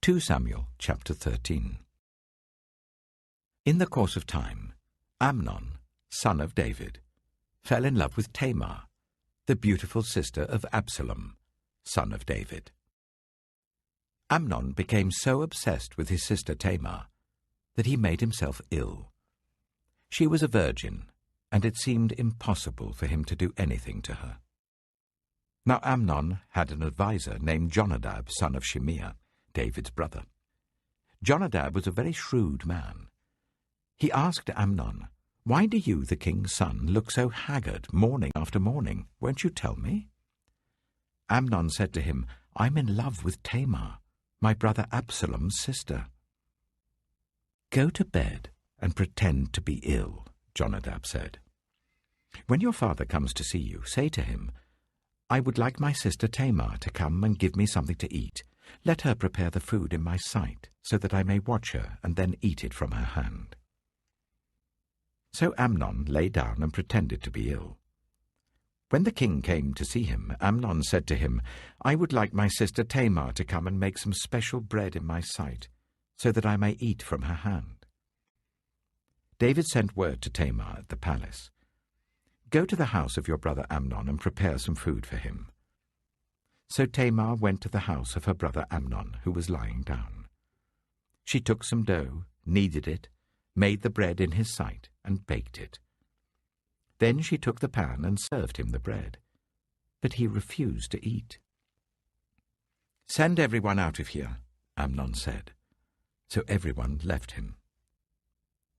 2 Samuel chapter 13. In the course of time, Amnon, son of David, fell in love with Tamar, the beautiful sister of Absalom, son of David. Amnon became so obsessed with his sister Tamar that he made himself ill. She was a virgin, and it seemed impossible for him to do anything to her. Now Amnon had an adviser named Jonadab, son of Shimeah, David's brother. Jonadab was a very shrewd man. He asked Amnon, "Why do you, the king's son, look so haggard morning after morning? Won't you tell me?" Amnon said to him, "I'm in love with Tamar, my brother Absalom's sister." "Go to bed and pretend to be ill," Jonadab said. "When your father comes to see you, say to him, 'I would like my sister Tamar to come and give me something to eat. Let her prepare the food in my sight, so that I may watch her and then eat it from her hand.'" So Amnon lay down and pretended to be ill. When the king came to see him, Amnon said to him, "I would like my sister Tamar to come and make some special bread in my sight, so that I may eat from her hand." David sent word to Tamar at the palace, "Go to the house of your brother Amnon and prepare some food for him." So Tamar went to the house of her brother Amnon, who was lying down. She took some dough, kneaded it, made the bread in his sight, and baked it. Then she took the pan and served him the bread, but he refused to eat. "Send everyone out of here," Amnon said. So everyone left him.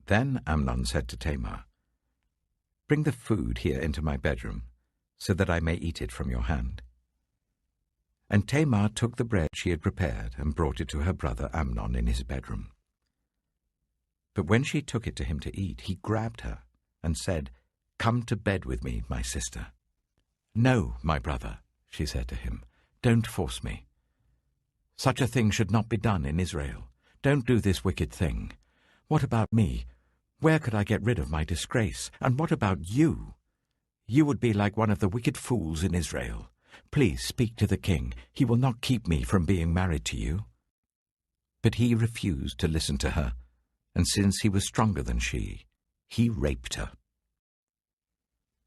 Then Amnon said to Tamar, "Bring the food here into my bedroom, so that I may eat it from your hand." And Tamar took the bread she had prepared and brought it to her brother Amnon in his bedroom. But when she took it to him to eat, he grabbed her and said, "Come to bed with me, my sister." "No, my brother," she said to him, "don't force me. Such a thing should not be done in Israel. Don't do this wicked thing. What about me? Where could I get rid of my disgrace? And what about you? You would be like one of the wicked fools in Israel. Please speak to the king. He will not keep me from being married to you." But he refused to listen to her, and since he was stronger than she, he raped her.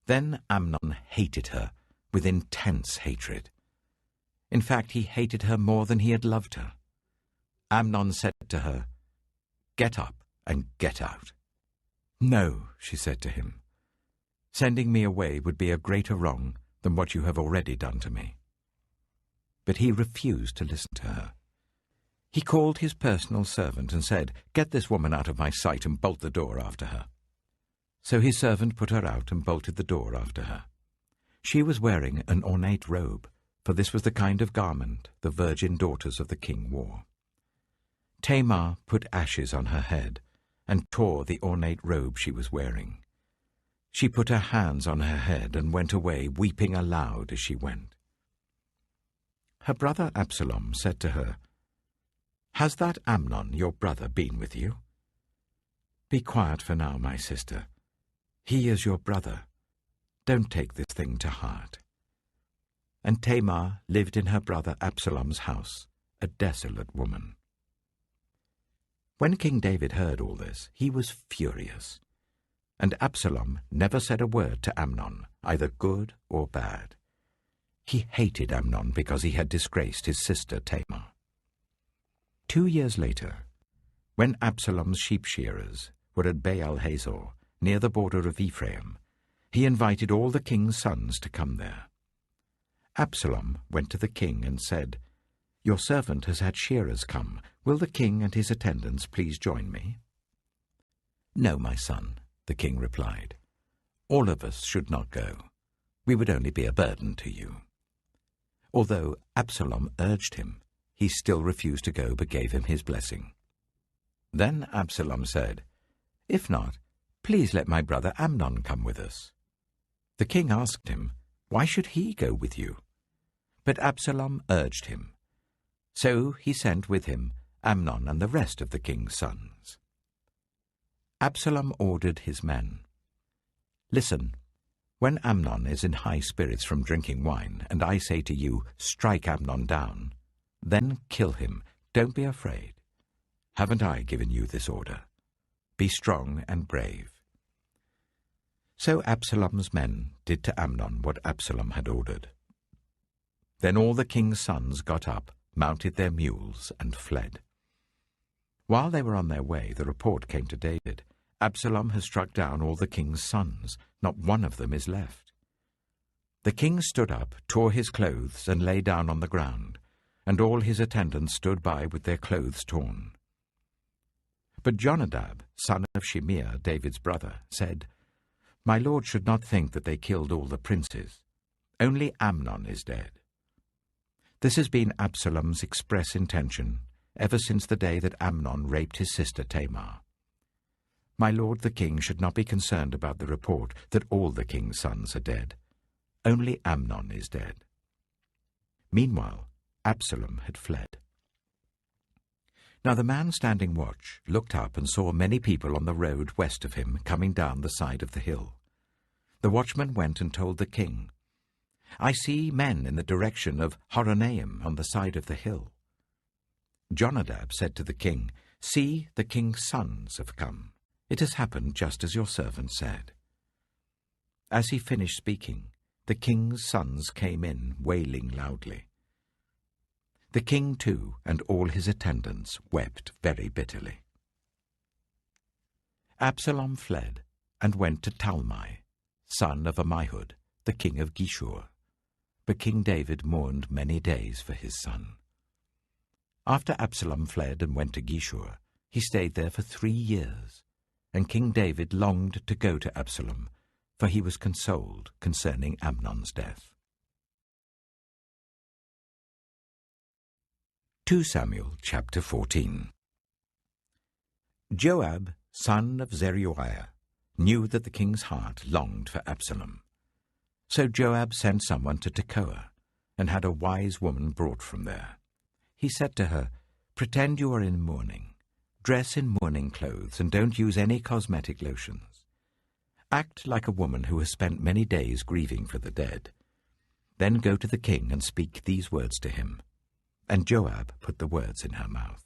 Then Amnon hated her with intense hatred. In fact, he hated her more than he had loved her. Amnon said to her, "Get up and get out." "No," she said to him. "Sending me away would be a greater wrong than what you have already done to me." But he refused to listen to her. He called his personal servant and said, "Get this woman out of my sight and bolt the door after her." So his servant put her out and bolted the door after her. She was wearing an ornate robe, for this was the kind of garment the virgin daughters of the king wore. Tamar put ashes on her head and tore the ornate robe she was wearing. She put her hands on her head and went away, weeping aloud as she went. Her brother Absalom said to her, "Has that Amnon, your brother, been with you?" "Be quiet for now, my sister. He is your brother. Don't take this thing to heart." And Tamar lived in her brother Absalom's house, a desolate woman. When King David heard all this, he was furious. And Absalom never said a word to Amnon, either good or bad. He hated Amnon because he had disgraced his sister Tamar. 2 years later, when Absalom's sheep shearers were at Baal Hazor, near the border of Ephraim, he invited all the king's sons to come there. Absalom went to the king and said, "Your servant has had shearers come. Will the king and his attendants please join me?" "No, my son," the king replied. "All of us should not go. We would only be a burden to you." Although Absalom urged him, he still refused to go but gave him his blessing. Then Absalom said, "If not, please let my brother Amnon come with us." The king asked him, "Why should he go with you?" But Absalom urged him. So he sent with him Amnon and the rest of the king's sons. Absalom ordered his men, "Listen, when Amnon is in high spirits from drinking wine, and I say to you, 'Strike Amnon down,' then kill him, Don't be afraid. Haven't I given you this order? Be strong and brave." So Absalom's men did to Amnon what Absalom had ordered. Then all the king's sons got up, mounted their mules, and fled. While they were on their way, the report came to David, "Absalom has struck down all the king's sons. Not one of them is left." The king stood up, tore his clothes, and lay down on the ground, and all his attendants stood by with their clothes torn. But Jonadab, son of Shimeah, David's brother, said, "My lord should not think that they killed all the princes. Only Amnon is dead." This has been Absalom's express intention ever since the day that Amnon raped his sister Tamar. My lord the king should not be concerned about the report that all the king's sons are dead. Only Amnon is dead. Meanwhile, Absalom had fled. Now the man standing watch looked up and saw many people on the road west of him coming down the side of the hill. The watchman went and told the king, "I see men in the direction of Horonaim on the side of the hill." Jonadab said to the king, "See, the king's sons have come. It has happened just as your servant said." As he finished speaking, the king's sons came in, wailing loudly. The king, too, and all his attendants wept very bitterly. Absalom fled and went to Talmai, son of Ammihud, the king of Geshur. But King David mourned many days for his son. After Absalom fled and went to Geshur, he stayed there for 3 years, and King David longed to go to Absalom, for he was consoled concerning Amnon's death. 2 Samuel chapter 14. Joab, son of Zeruiah, knew that the king's heart longed for Absalom. So Joab sent someone to Tekoa, and had a wise woman brought from there. He said to her, "Pretend you are in mourning. Dress in mourning clothes, and don't use any cosmetic lotions. Act like a woman who has spent many days grieving for the dead. Then go to the king and speak these words to him." And Joab put the words in her mouth.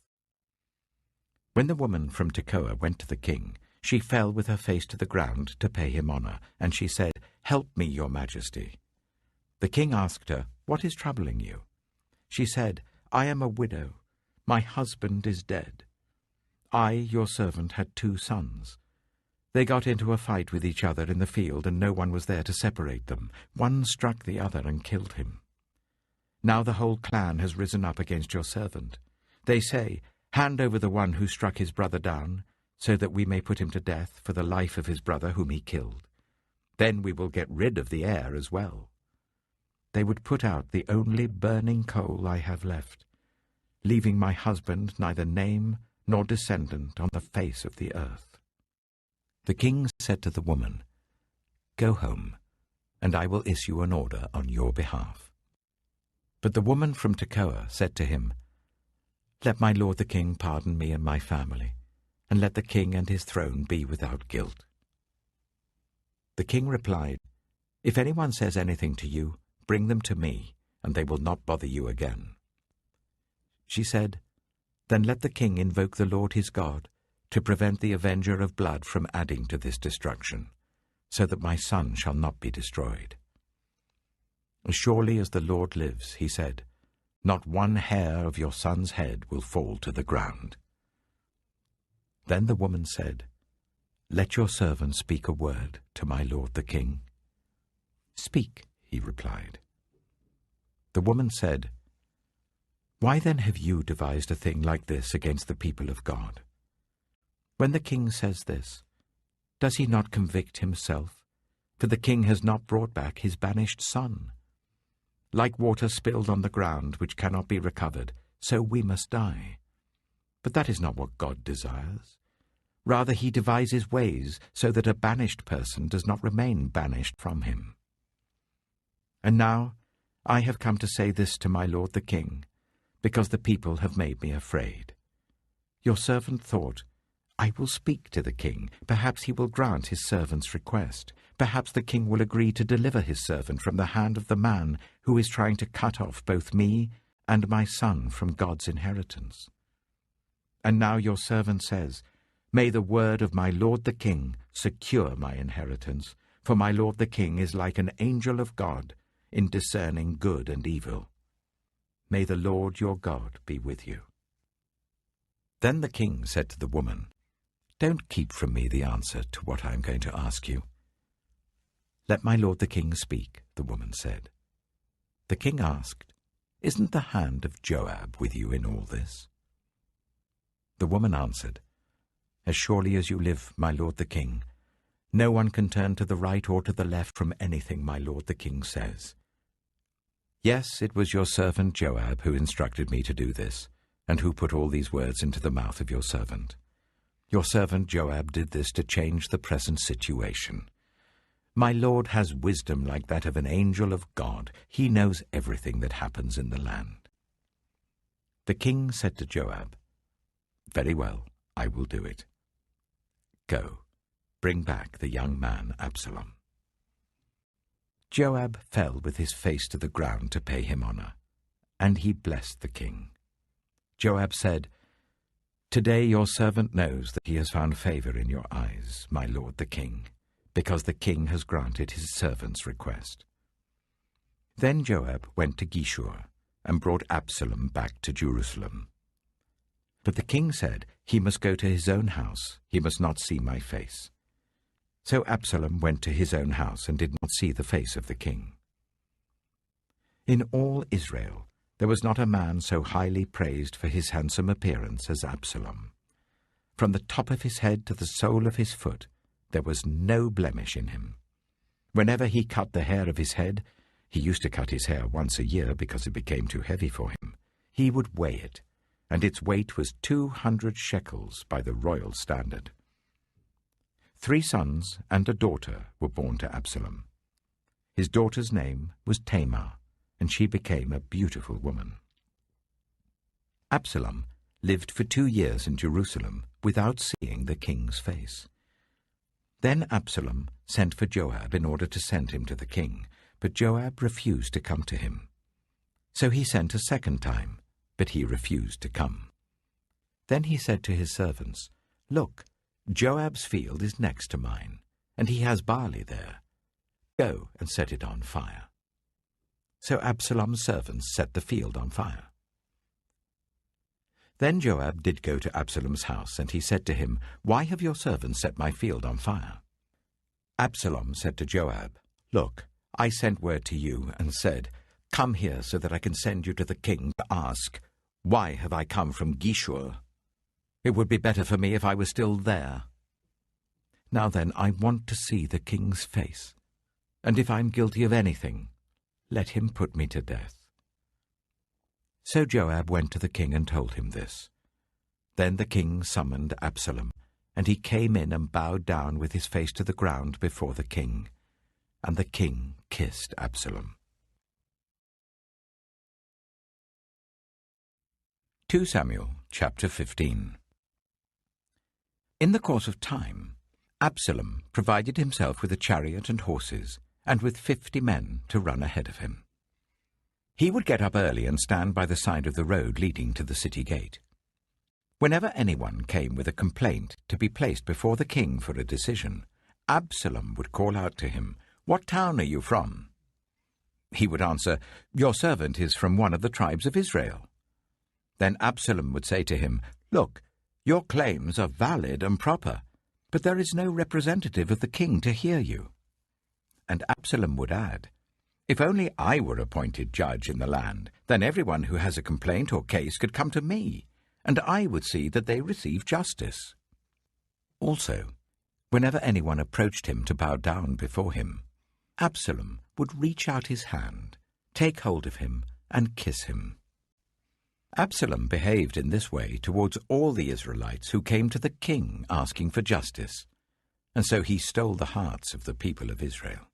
When the woman from Tekoa went to the king, she fell with her face to the ground to pay him honor, and she said, "Help me, your majesty." The king asked her, "What is troubling you?" She said, "I am a widow. My husband is dead. I, your servant, had 2 sons. They got into a fight with each other in the field, and no one was there to separate them. One struck the other and killed him. Now the whole clan has risen up against your servant. They say, 'Hand over the one who struck his brother down, so that we may put him to death for the life of his brother whom he killed. Then we will get rid of the heir as well.' They would put out the only burning coal I have left, leaving my husband neither name nor descendant on the face of the earth." The king said to the woman, "Go home, and I will issue an order on your behalf." But the woman from Tekoa said to him, "Let my lord the king pardon me and my family, and let the king and his throne be without guilt." The king replied, "If anyone says anything to you, bring them to me, and they will not bother you again." She said, "Then let the king invoke the Lord his God to prevent the avenger of blood from adding to this destruction, so that my son shall not be destroyed." "As surely as the Lord lives," he said, "not one hair of your son's head will fall to the ground." Then the woman said, "Let your servant speak a word to my lord the king." "Speak," he replied. The woman said, "Why then have you devised a thing like this against the people of God? When the king says this, does he not convict himself? For the king has not brought back his banished son. Like water spilled on the ground, which cannot be recovered, so we must die. But that is not what God desires. Rather, he devises ways so that a banished person does not remain banished from him. And now I have come to say this to my lord the king, because the people have made me afraid. Your servant thought, 'I will speak to the king. Perhaps he will grant his servant's request. Perhaps the king will agree to deliver his servant from the hand of the man who is trying to cut off both me and my son from God's inheritance.' And now your servant says, May the word of my lord the king secure my inheritance, for my lord the king is like an angel of God in discerning good and evil. May the Lord your God be with you." Then the king said to the woman, "Don't keep from me the answer to what I am going to ask you." "Let my lord the king speak," the woman said. The king asked, "Isn't the hand of Joab with you in all this?" The woman answered, "As surely as you live, my lord the king, no one can turn to the right or to the left from anything my lord the king says. Yes, it was your servant Joab who instructed me to do this, and who put all these words into the mouth of your servant. Your servant Joab did this to change the present situation. My lord has wisdom like that of an angel of God. He knows everything that happens in the land." The king said to Joab, "Very well, I will do it. Go, bring back the young man Absalom." Joab fell with his face to the ground to pay him honor, and he blessed the king. Joab said, "Today your servant knows that he has found favor in your eyes, my lord the king, because the king has granted his servant's request." Then Joab went to Geshur and brought Absalom back to Jerusalem. But the king said, "He must go to his own house. He must not see my face." So Absalom went to his own house and did not see the face of the king. In all Israel there was not a man so highly praised for his handsome appearance as Absalom. From the top of his head to the sole of his foot, there was no blemish in him. Whenever he cut the hair of his head, he used to cut his hair once a year because it became too heavy for him, he would weigh it, and its weight was 200 shekels by the royal standard. 3 sons and a daughter were born to Absalom. His daughter's name was Tamar, and she became a beautiful woman. Absalom lived for 2 years in Jerusalem without seeing the king's face. Then Absalom sent for Joab in order to send him to the king, but Joab refused to come to him. So he sent a second time, but he refused to come. Then he said to his servants, "Look, Joab's field is next to mine, and he has barley there. Go and set it on fire." So Absalom's servants set the field on fire. Then Joab did go to Absalom's house, and he said to him, "Why have your servants set my field on fire?" Absalom said to Joab, "Look, I sent word to you and said, 'Come here so that I can send you to the king to ask, why have I come from Geshur? It would be better for me if I were still there. Now then, I want to see the king's face, and if I'm guilty of anything, let him put me to death.'" So Joab went to the king and told him this. Then the king summoned Absalom, and he came in and bowed down with his face to the ground before the king, and the king kissed Absalom. 2 Samuel chapter 15. In the course of time, Absalom provided himself with a chariot and horses, and with 50 men to run ahead of him. He would get up early and stand by the side of the road leading to the city gate. Whenever anyone came with a complaint to be placed before the king for a decision, Absalom would call out to him, "What town are you from?" He would answer, "Your servant is from one of the tribes of Israel." Then Absalom would say to him, "Look, your claims are valid and proper, but there is no representative of the king to hear you." And Absalom would add, "If only I were appointed judge in the land, then everyone who has a complaint or case could come to me, and I would see that they receive justice." Also, whenever anyone approached him to bow down before him, Absalom would reach out his hand, take hold of him, and kiss him. Absalom behaved in this way towards all the Israelites who came to the king asking for justice, and so he stole the hearts of the people of Israel.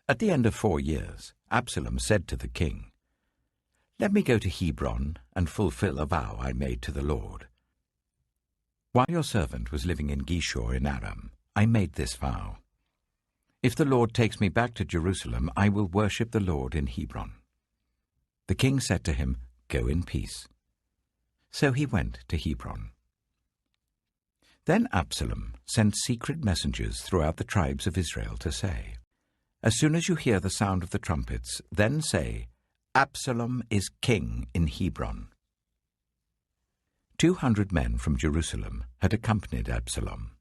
At the end of 4 years, Absalom said to the king, "Let me go to Hebron and fulfill a vow I made to the Lord. While your servant was living in Geshur in Aram, I made this vow. If the Lord takes me back to Jerusalem, I will worship the Lord in Hebron." The king said to him, "Go in peace." So he went to Hebron. Then Absalom sent secret messengers throughout the tribes of Israel to say, "As soon as you hear the sound of the trumpets, then say, 'Absalom is king in Hebron.'" 200 men from Jerusalem had accompanied Absalom.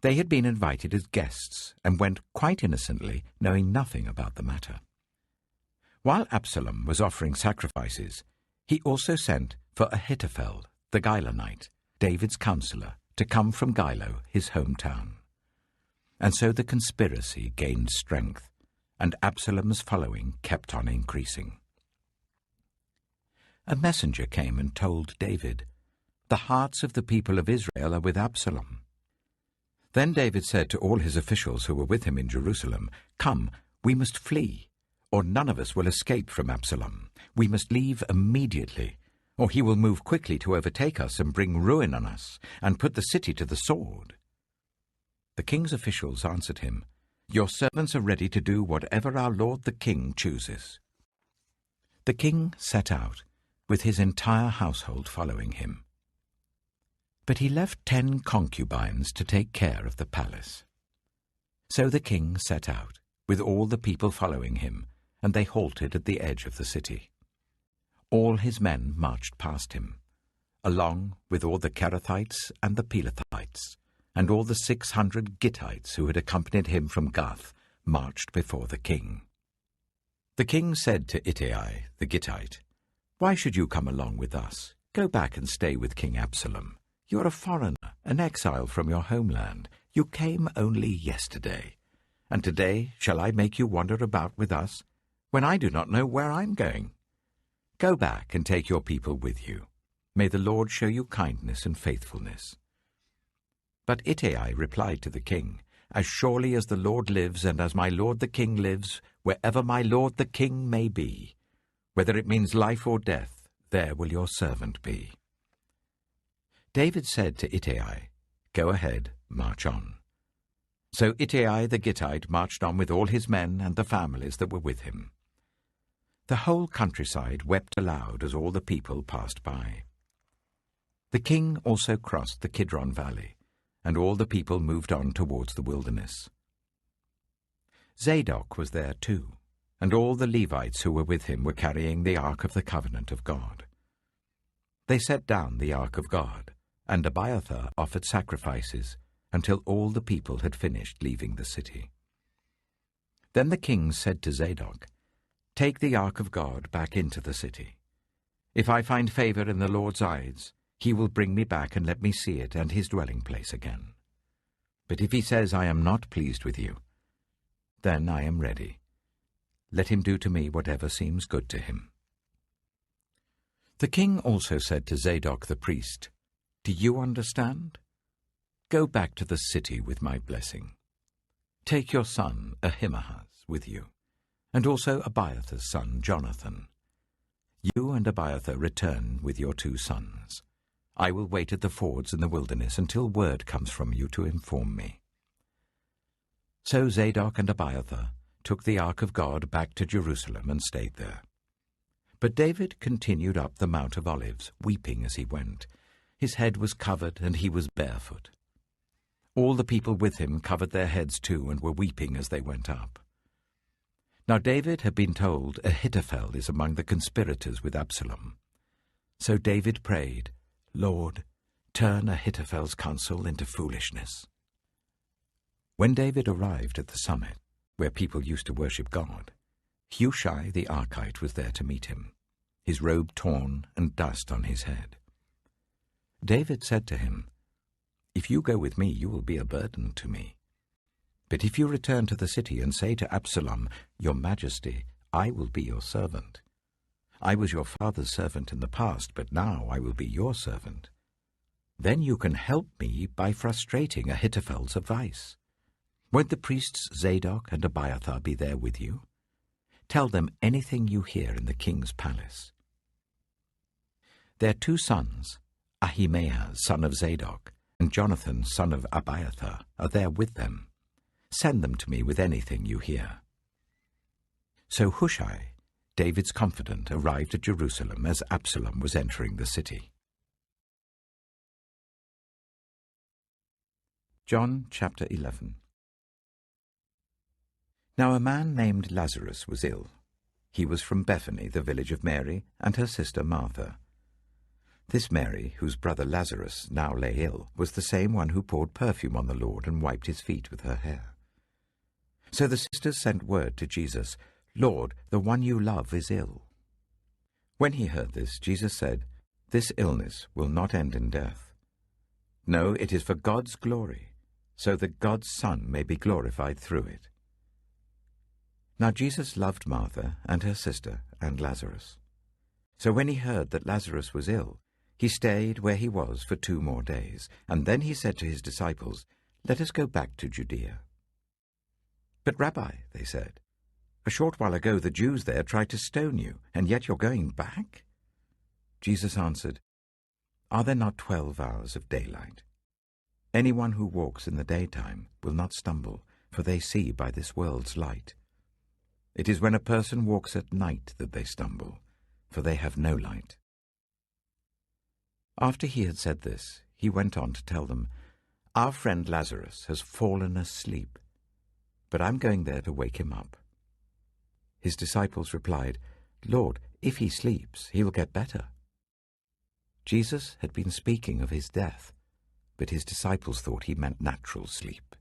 They had been invited as guests and went quite innocently, knowing nothing about the matter. While Absalom was offering sacrifices, he also sent for Ahithophel, the Gilonite, David's counselor, to come from Gilo, his hometown. And so the conspiracy gained strength, and Absalom's following kept on increasing. A messenger came and told David, "The hearts of the people of Israel are with Absalom." Then David said to all his officials who were with him in Jerusalem, "Come, we must flee, or none of us will escape from Absalom. We must leave immediately, or he will move quickly to overtake us and bring ruin on us, and put the city to the sword." The king's officials answered him, "Your servants are ready to do whatever our lord the king chooses." The king set out, with his entire household following him. But he left 10 concubines to take care of the palace. So the king set out, with all the people following him, and they halted at the edge of the city. All his men marched past him, along with all the Kerethites and the Pelethites, and all the 600 Gittites who had accompanied him from Gath marched before the king. The king said to Ittai the Gittite, "Why should you come along with us? Go back and stay with King Absalom. You are a foreigner, an exile from your homeland. You came only yesterday, and today shall I make you wander about with us, when I do not know where I am going? Go back and take your people with you. May the Lord show you kindness and faithfulness." But Ittai replied to the king, "As surely as the Lord lives, and as my lord the king lives, wherever my lord the king may be, whether it means life or death, there will your servant be." David said to Ittai, "Go ahead, march on." So Ittai the Gittite marched on with all his men and the families that were with him. The whole countryside wept aloud as all the people passed by. The king also crossed the Kidron Valley, and all the people moved on towards the wilderness. Zadok was there too, and all the Levites who were with him were carrying the Ark of the Covenant of God. They set down the Ark of God, and Abiathar offered sacrifices until all the people had finished leaving the city. Then the king said to Zadok, "Take the Ark of God back into the city. If I find favor in the Lord's eyes, he will bring me back and let me see it and his dwelling place again. But if he says, 'I am not pleased with you,' then I am ready. Let him do to me whatever seems good to him." The king also said to Zadok the priest, "Do you understand? Go back to the city with my blessing. Take your son Ahimaaz with you, and also Abiathar's son Jonathan. You and Abiathar return with your 2 sons. I will wait at the fords in the wilderness until word comes from you to inform me." So Zadok and Abiathar took the Ark of God back to Jerusalem and stayed there. But David continued up the Mount of Olives, weeping as he went. His head was covered, and he was barefoot. All the people with him covered their heads too, and were weeping as they went up. Now David had been told Ahithophel is among the conspirators with Absalom. So David prayed, "Lord, turn Ahithophel's counsel into foolishness." When David arrived at the summit, where people used to worship God, Hushai the Archite was there to meet him, his robe torn and dust on his head. David said to him, "If you go with me, you will be a burden to me. But if you return to the city and say to Absalom, 'Your Majesty, I will be your servant. I was your father's servant in the past, but now I will be your servant,' then you can help me by frustrating Ahithophel's advice. Won't the priests Zadok and Abiathar be there with you? Tell them anything you hear in the king's palace." Their 2 sons, Ahimaaz, son of Zadok, and Jonathan, son of Abiathar, are there with them. Send them to me with anything you hear." So Hushai, David's confidant, arrived at Jerusalem as Absalom was entering the city. John chapter 11. Now a man named Lazarus was ill. He was from Bethany, the village of Mary, and her sister Martha. This Mary, whose brother Lazarus now lay ill, was the same one who poured perfume on the Lord and wiped his feet with her hair. So the sisters sent word to Jesus, "Lord, the one you love is ill." When he heard this, Jesus said, "This illness will not end in death. No, it is for God's glory, so that God's Son may be glorified through it." Now Jesus loved Martha and her sister and Lazarus. So when he heard that Lazarus was ill, he stayed where he was for 2 more days, and then he said to his disciples, "Let us go back to Judea." "But Rabbi," they said, "a short while ago the Jews there tried to stone you, and yet you're going back?" Jesus answered, "Are there not 12 hours of daylight? Anyone who walks in the daytime will not stumble, for they see by this world's light. It is when a person walks at night that they stumble, for they have no light." After he had said this, he went on to tell them, "Our friend Lazarus has fallen asleep, but I'm going there to wake him up." His disciples replied, "Lord, if he sleeps, he will get better." Jesus had been speaking of his death, but his disciples thought he meant natural sleep.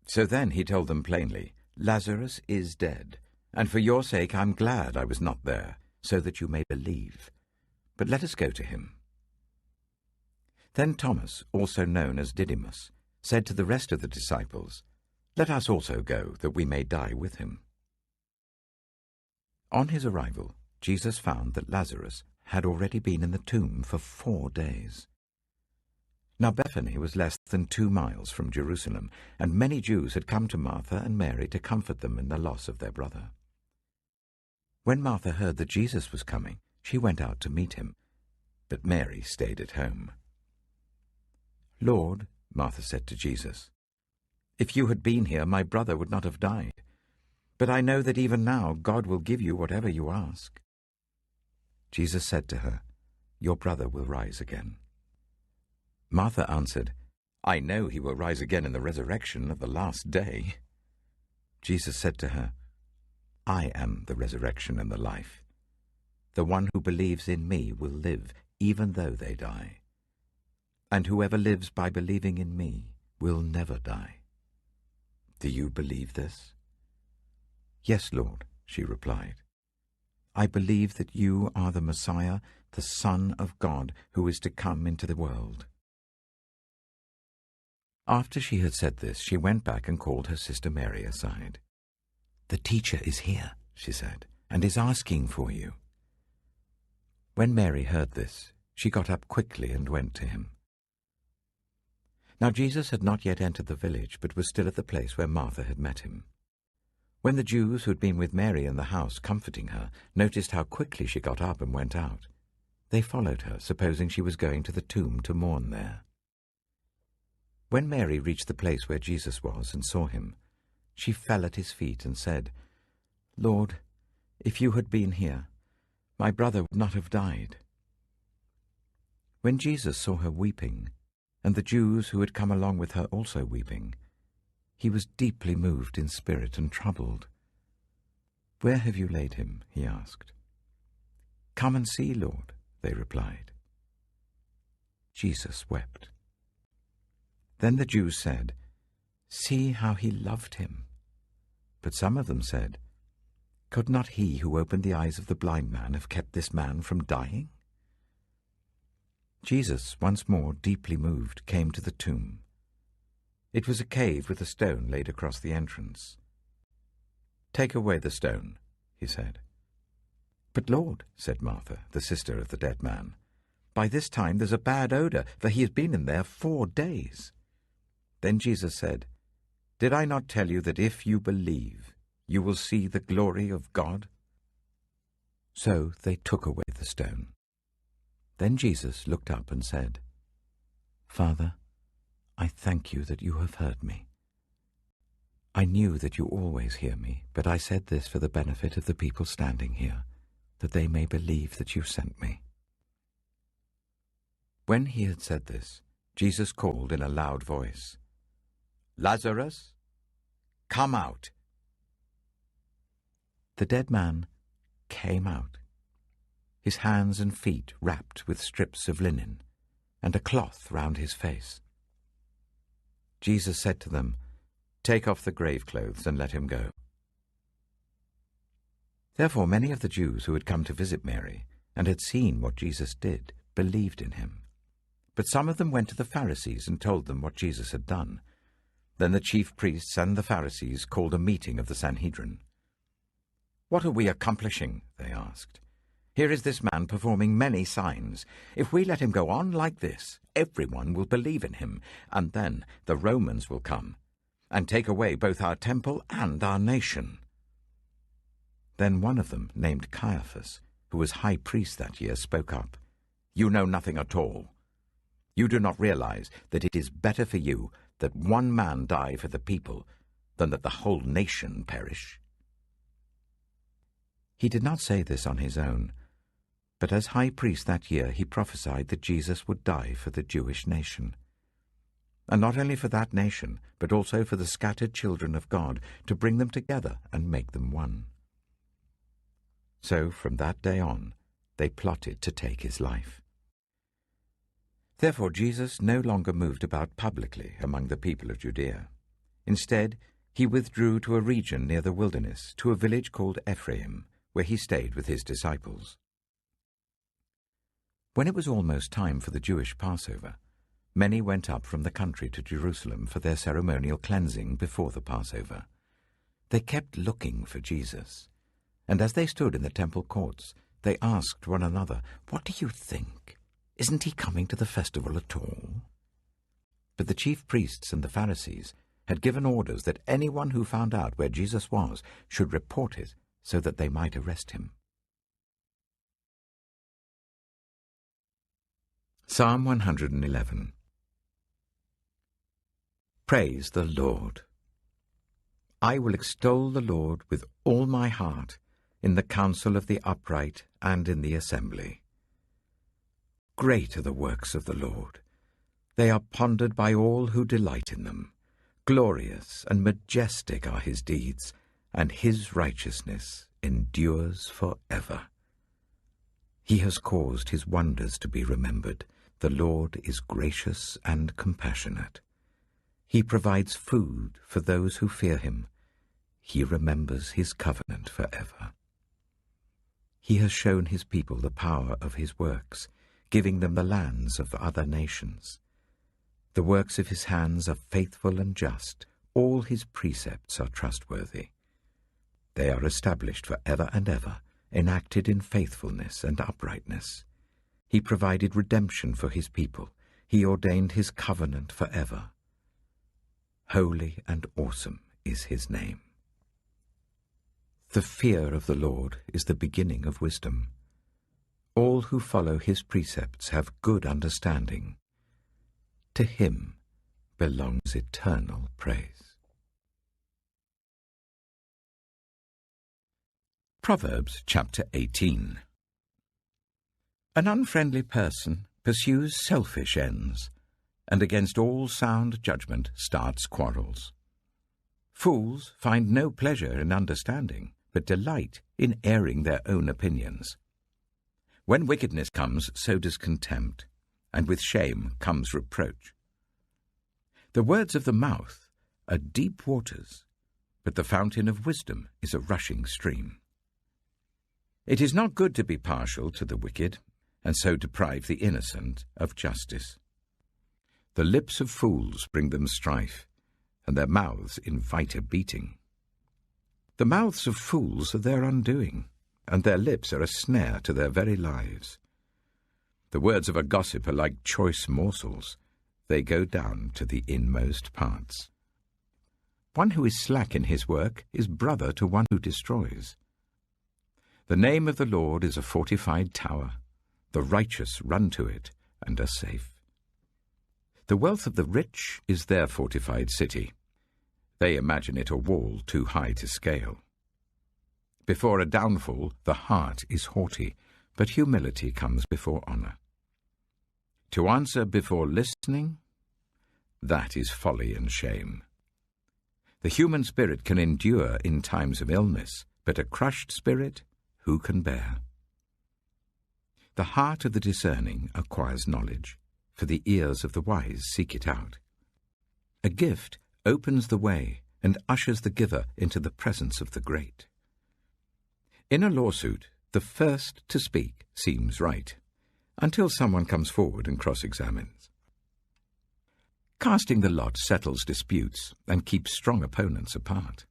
So then he told them plainly, "Lazarus is dead, and for your sake I'm glad I was not there, so that you may believe. But let us go to him." Then Thomas, also known as Didymus, said to the rest of the disciples, "Let us also go, that we may die with him." On his arrival, Jesus found that Lazarus had already been in the tomb for 4 days. Now Bethany was less than 2 miles from Jerusalem, and many Jews had come to Martha and Mary to comfort them in the loss of their brother. When Martha heard that Jesus was coming, she went out to meet him, but Mary stayed at home. "Lord," Martha said to Jesus, "if you had been here, my brother would not have died. But I know that even now God will give you whatever you ask." Jesus said to her, "Your brother will rise again." Martha answered, "I know he will rise again in the resurrection of the last day." Jesus said to her, "I am the resurrection and the life. The one who believes in me will live, even though they die. And whoever lives by believing in me will never die. Do you believe this?" "Yes, Lord," she replied. "I believe that you are the Messiah, the Son of God, who is to come into the world." After she had said this, she went back and called her sister Mary aside. "The teacher is here," she said, "and is asking for you." When Mary heard this, she got up quickly and went to him. Now Jesus had not yet entered the village, but was still at the place where Martha had met him. When the Jews who had been with Mary in the house comforting her noticed how quickly she got up and went out, they followed her, supposing she was going to the tomb to mourn there. When Mary reached the place where Jesus was and saw him, she fell at his feet and said, "Lord, if you had been here, my brother would not have died." When Jesus saw her weeping, and the Jews who had come along with her also weeping, he was deeply moved in spirit and troubled. "Where have you laid him?" he asked. "Come and see, Lord," they replied. Jesus wept. Then the Jews said, "See how he loved him." But some of them said, "Could not he who opened the eyes of the blind man have kept this man from dying?" Jesus, once more deeply moved, came to the tomb. It was a cave with a stone laid across the entrance. "Take away the stone," he said. "But Lord," said Martha, the sister of the dead man, "by this time there's a bad odor, for he has been in there 4 days." Then Jesus said, "Did I not tell you that if you believe, you will see the glory of God?" So they took away the stone. Then Jesus looked up and said, "Father, I thank you that you have heard me. I knew that you always hear me, but I said this for the benefit of the people standing here, that they may believe that you sent me." When he had said this, Jesus called in a loud voice, Lazarus, come out." The dead man came out, his hands and feet wrapped with strips of linen, and a cloth round his face. Jesus said to them, "Take off the grave clothes and let him go." Therefore many of the Jews who had come to visit Mary and had seen what Jesus did believed in him. But some of them went to the Pharisees and told them what Jesus had done. Then the chief priests and the Pharisees called a meeting of the Sanhedrin. "What are we accomplishing?" they asked. "Here is this man performing many signs. If we let him go on like this, everyone will believe in him, and then the Romans will come and take away both our temple and our nation." Then one of them, named Caiaphas, who was high priest that year, spoke up. "You know nothing at all. You do not realize that it is better for you that one man die for the people than that the whole nation perish." He did not say this on his own, but as high priest that year he prophesied that Jesus would die for the Jewish nation. And not only for that nation, but also for the scattered children of God, to bring them together and make them one. So from that day on, they plotted to take his life. Therefore Jesus no longer moved about publicly among the people of Judea. Instead, he withdrew to a region near the wilderness, to a village called Ephraim, where he stayed with his disciples. When it was almost time for the Jewish Passover, many went up from the country to Jerusalem for their ceremonial cleansing before the Passover. They kept looking for Jesus, and as they stood in the temple courts, they asked one another, "What do you think? Isn't he coming to the festival at all?" But the chief priests and the Pharisees had given orders that anyone who found out where Jesus was should report it so that they might arrest him. Psalm 111. Praise the Lord. I will extol the Lord with all my heart in the council of the upright and in the assembly. Great are the works of the Lord. They are pondered by all who delight in them. Glorious and majestic are his deeds, and his righteousness endures forever. He has caused his wonders to be remembered. The Lord is gracious and compassionate. He provides food for those who fear him. He remembers his covenant forever. He has shown his people the power of his works, giving them the lands of other nations. The works of his hands are faithful and just. All his precepts are trustworthy. They are established for ever and ever, enacted in faithfulness and uprightness. He provided redemption for his people. He ordained his covenant forever. Holy and awesome is his name. The fear of the Lord is the beginning of wisdom. All who follow his precepts have good understanding. To him belongs eternal praise. Proverbs chapter 18. An unfriendly person pursues selfish ends, and against all sound judgment starts quarrels. Fools find no pleasure in understanding, but delight in airing their own opinions. When wickedness comes, so does contempt, and with shame comes reproach. The words of the mouth are deep waters, but the fountain of wisdom is a rushing stream. It is not good to be partial to the wicked, and so deprive the innocent of justice. The lips of fools bring them strife, and their mouths invite a beating. The mouths of fools are their undoing, and their lips are a snare to their very lives. The words of a gossip are like choice morsels. They go down to the inmost parts. One who is slack in his work is brother to one who destroys. The name of the Lord is a fortified tower. The righteous run to it and are safe. The wealth of the rich is their fortified city. They imagine it a wall too high to scale. Before a downfall, the heart is haughty, but humility comes before honor. To answer before listening, that is folly and shame. The human spirit can endure in times of illness, but a crushed spirit who can bear? The heart of the discerning acquires knowledge, for the ears of the wise seek it out. A gift opens the way and ushers the giver into the presence of the great. In a lawsuit, the first to speak seems right, until someone comes forward and cross-examines. Casting the lot settles disputes and keeps strong opponents apart.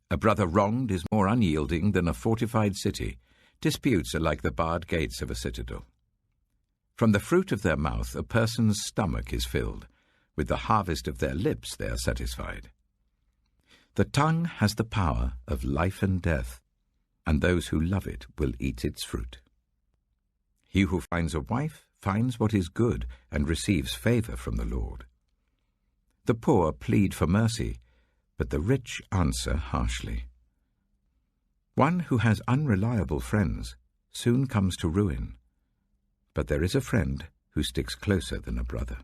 A brother wronged is more unyielding than a fortified city. Disputes are like the barred gates of a citadel. From the fruit of their mouth a person's stomach is filled. With the harvest of their lips they are satisfied. The tongue has the power of life and death, and those who love it will eat its fruit. He who finds a wife finds what is good and receives favor from the Lord. The poor plead for mercy, but the rich answer harshly. One who has unreliable friends soon comes to ruin, but there is a friend who sticks closer than a brother.